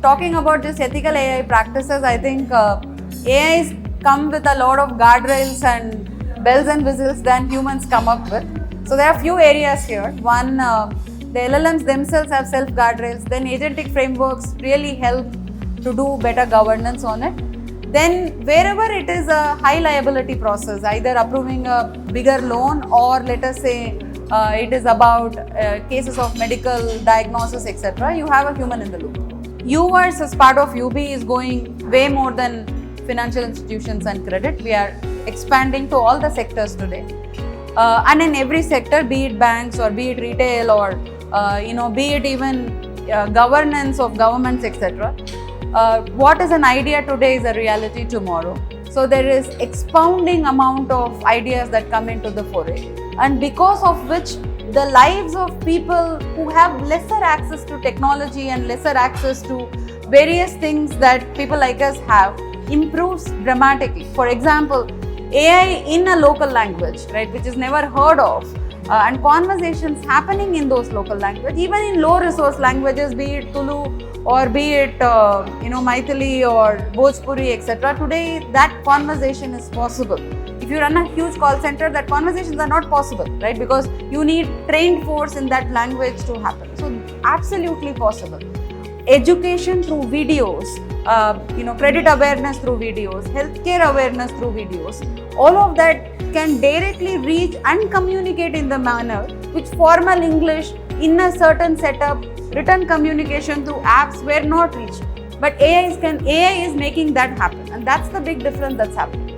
talking about just ethical AI practices, I think AIs come with a lot of guardrails and bells and whistles than humans come up with. So there are a few areas here. One, the LLMs themselves have self guardrails. Then agentic frameworks really help to do better governance on it. Then wherever it is a high liability process, either approving a bigger loan or let us say it is about cases of medical diagnosis, etc., you have a human in the loop. UVerse as part of UB is going way more than financial institutions and credit. We are expanding to all the sectors today. And in every sector, be it banks or be it retail or be it even governance of governments, etc. What is an idea today is a reality tomorrow. So there is expounding amount of ideas that come into the foray, and because of which the lives of people who have lesser access to technology and lesser access to various things that people like us have improves dramatically. For example, AI in a local language, right, which is never heard of, and conversations happening in those local language, even in low resource languages, be it Tulu or be it Maithili or Bhojpuri, etc. Today that conversation is possible. If you run a huge call center, that conversations are not possible, right? Because you need trained force in that language to happen. So absolutely possible. Education through videos, credit awareness through videos, healthcare awareness through videos, all of that can directly reach and communicate in the manner which formal English in a certain setup, written communication through apps were not reached. But AI is making that happen, and that's the big difference that's happening.